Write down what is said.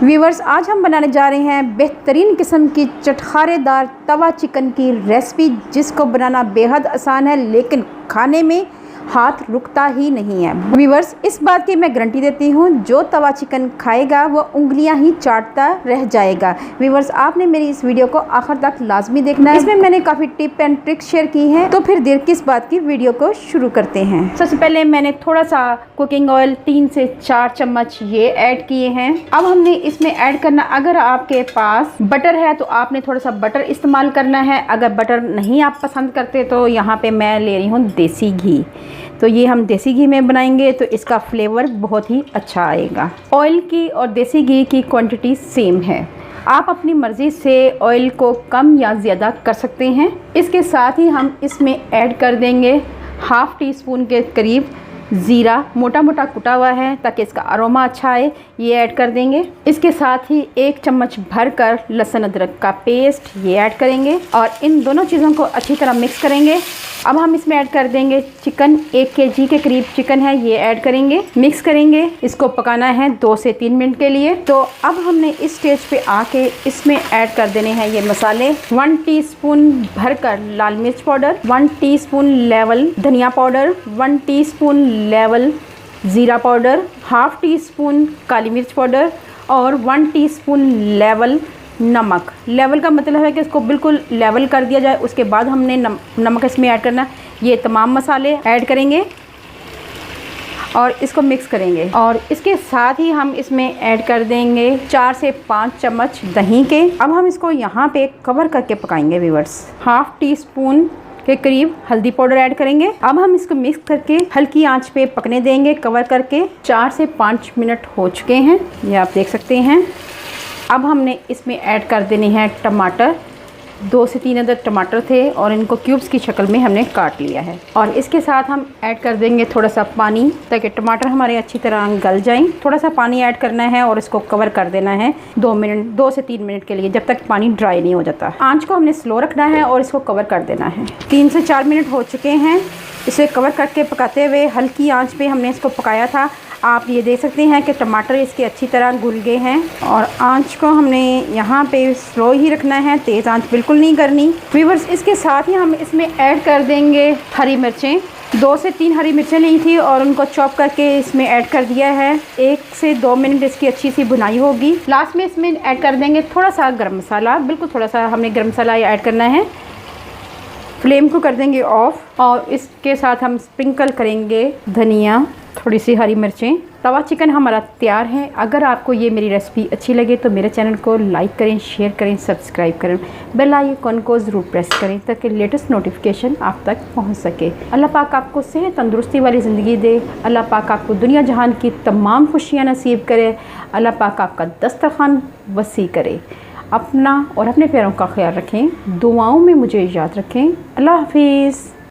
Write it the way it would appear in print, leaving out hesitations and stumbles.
Viewers, आज हम बनाने जा रहे हैं बेहतरीन किस्म की चटखारेदार तवा चिकन की रेसिपी, जिसको बनाना बेहद आसान है लेकिन खाने में हाथ रुकता ही नहीं है। व्यूवर्स, इस बात की मैं गारंटी देती हूँ, जो तवा चिकन खाएगा वो उंगलियां ही चाटता रह जाएगा। व्यूवर्स, आपने मेरी इस वीडियो को आखिर तक लाजमी देखना है। इसमें मैंने काफ़ी टिप एंड ट्रिक्स शेयर की हैं। तो फिर देर किस बात की, वीडियो को शुरू करते हैं। सबसे पहले मैंने थोड़ा सा कुकिंग ऑयल 3 से 4 चम्मच ये ऐड किए हैं। अब हमने इसमें ऐड करना, अगर आपके पास बटर है तो आपने थोड़ा सा बटर इस्तेमाल करना है। अगर बटर नहीं आप पसंद करते तो यहाँ पे मैं ले रही हूँ देसी घी। तो ये हम देसी घी में बनाएंगे तो इसका फ्लेवर बहुत ही अच्छा आएगा। ऑयल की और देसी घी की क्वांटिटी सेम है, आप अपनी मर्ज़ी से ऑयल को कम या ज़्यादा कर सकते हैं। इसके साथ ही हम इसमें ऐड कर देंगे हाफ़ टी स्पून के करीब ज़ीरा, मोटा मोटा कुटा हुआ है ताकि इसका अरोमा अच्छा आए, ये ऐड कर देंगे। इसके साथ ही 1 चम्मच भरकर लहसुन अदरक का पेस्ट ये ऐड करेंगे और इन दोनों चीज़ों को अच्छी तरह मिक्स करेंगे। अब हम इसमें ऐड कर देंगे चिकन, 1 kg के करीब चिकन है, ये ऐड करेंगे, मिक्स करेंगे। इसको पकाना है 2 से 3 मिनट के लिए। तो अब हमने इस स्टेज पे आके इसमें ऐड कर देने हैं ये मसाले। 1 टीस्पून भरकर लाल मिर्च पाउडर, 1 टीस्पून लेवल धनिया पाउडर, 1 टीस्पून लेवल ज़ीरा पाउडर, हाफ़ टी स्पून काली मिर्च पाउडर और 1 टीस्पून लेवल नमक। लेवल का मतलब है कि इसको बिल्कुल लेवल कर दिया जाए, उसके बाद हमने नमक इसमें ऐड करना। ये तमाम मसाले ऐड करेंगे और इसको मिक्स करेंगे। और इसके साथ ही हम इसमें ऐड कर देंगे 4 से 5 चम्मच दही के। अब हम इसको यहाँ पे कवर करके पकाएंगे व्यूअर्स। हाफ़ टी स्पून के करीब हल्दी पाउडर ऐड करेंगे। अब हम इसको मिक्स करके हल्की आंच पे पकने देंगे कवर करके। 4 से 5 मिनट हो चुके हैं, ये आप देख सकते हैं। अब हमने इसमें ऐड कर देने हैं टमाटर। 2 से 3 अदर टमाटर थे और इनको क्यूब्स की शक्ल में हमने काट लिया है। और इसके साथ हम ऐड कर देंगे थोड़ा सा पानी ताकि टमाटर हमारे अच्छी तरह गल जाएं। थोड़ा सा पानी ऐड करना है और इसको कवर कर देना है 2 से 3 मिनट के लिए, जब तक पानी ड्राई नहीं हो जाता। आंच को हमने स्लो रखना है और इसको कवर कर देना है। 3 से 4 मिनट हो चुके हैं। इसे कवर करके पकाते हुए हल्की आंच पे हमने इसको पकाया था। आप ये देख सकते हैं कि टमाटर इसके अच्छी तरह घुल गए हैं। और आंच को हमने यहाँ पे स्लो ही रखना है, तेज़ आंच बिल्कुल नहीं करनी। व्यूअर्स, इसके साथ ही हम इसमें ऐड कर देंगे हरी मिर्चें। 2 से 3 हरी मिर्चें ली थी और उनको चॉप करके इसमें ऐड कर दिया है। 1 से 2 मिनट इसकी अच्छी सी भुनाई होगी। लास्ट में इसमें ऐड कर देंगे थोड़ा सा गर्म मसाला, बिल्कुल थोड़ा सा हमने गर्म मसाला ऐड करना है। फ्लेम को कर देंगे ऑफ और इसके साथ हम स्प्रिंकल करेंगे धनिया, थोड़ी सी हरी मिर्चें। तवा चिकन हमारा तैयार है। अगर आपको ये मेरी रेसिपी अच्छी लगे तो मेरे चैनल को लाइक करें, शेयर करें, सब्सक्राइब करें, बेल आइकन को ज़रूर प्रेस करें ताकि लेटेस्ट नोटिफिकेशन आप तक पहुंच सके। अल्लाह पाक आपको सेहत तंदुरुस्ती वाली ज़िंदगी दे। अल्लाह पाक आपको दुनिया जहान की तमाम खुशियाँ नसीब करे। अल्लाह पाक आपका दस्तरखान वसी करे। अपना और अपने प्यारों का ख्याल रखें, दुआओं में मुझे याद रखें। अल्लाह हाफिज़।